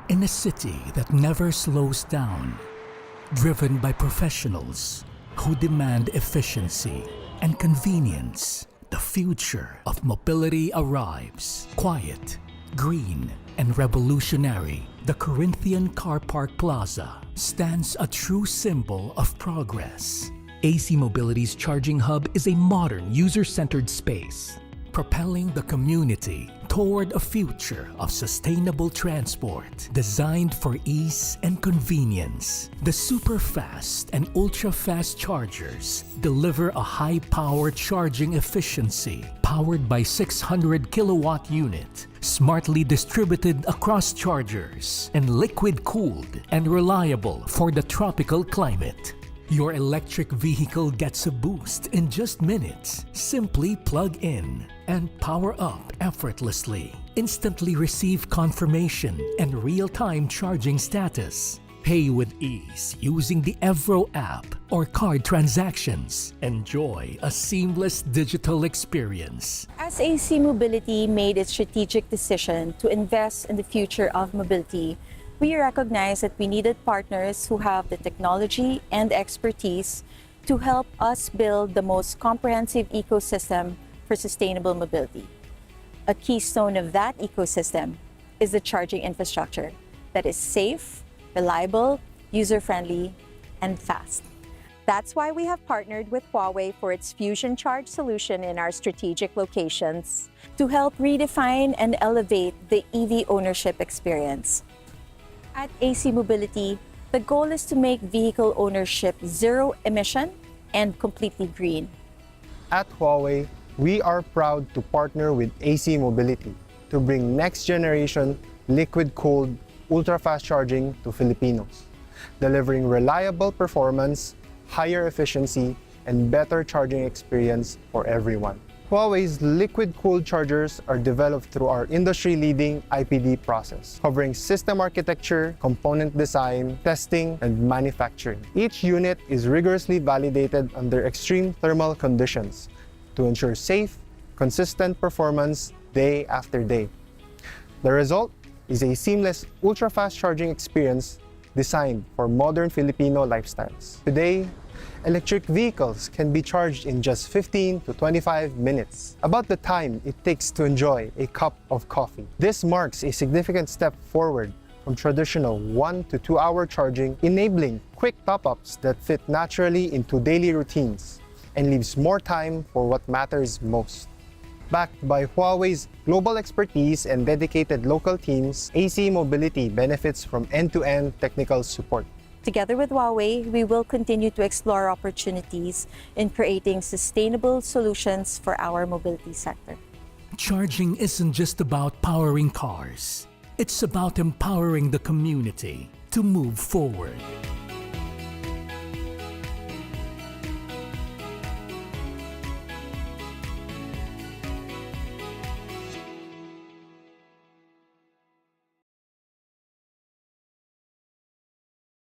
In a city that never slows down, driven by professionals who demand efficiency and convenience, the future of mobility arrives. Quiet, green, and revolutionary, the Corinthian Car Park Plaza stands a true symbol of progress. ACMobility's charging hub is a modern, user-centered space, propelling the community toward a future of sustainable transport designed for ease and convenience. The super-fast and ultra-fast chargers deliver a high-power charging efficiency powered by 600 kilowatt unit, smartly distributed across chargers, and liquid-cooled and reliable for the tropical climate. Your electric vehicle gets a boost in just minutes. Simply plug in and power up effortlessly. Instantly receive confirmation and real-time charging status. Pay with ease using the Evro app or card transactions. Enjoy a seamless digital experience. As ACMobility made its strategic decision to invest in the future of mobility, we recognize that we needed partners who have the technology and expertise to help us build the most comprehensive ecosystem for sustainable mobility. A keystone of that ecosystem is the charging infrastructure that is safe, reliable, user-friendly, and fast. That's why we have partnered with Huawei for its FusionCharge solution in our strategic locations to help redefine and elevate the EV ownership experience. At ACMobility, the goal is to make vehicle ownership zero emission and completely green. At Huawei, we are proud to partner with ACMobility to bring next-generation liquid-cooled, ultra-fast charging to Filipinos, delivering reliable performance, higher efficiency, and better charging experience for everyone. Huawei's liquid-cooled chargers are developed through our industry-leading IPD process, covering system architecture, component design, testing, and manufacturing. Each unit is rigorously validated under extreme thermal conditions to ensure safe, consistent performance day after day. The result is a seamless, ultra-fast charging experience designed for modern Filipino lifestyles. Today, electric vehicles can be charged in just 15 to 25 minutes, about the time it takes to enjoy a cup of coffee. This marks a significant step forward from traditional 1 to 2 hour charging, enabling quick top-ups that fit naturally into daily routines and leaves more time for what matters most. Backed by Huawei's global expertise and dedicated local teams, ACMobility benefits from end-to-end technical support. Together with Huawei, we will continue to explore opportunities in creating sustainable solutions for our mobility sector. Charging isn't just about powering cars. It's about empowering the community to move forward.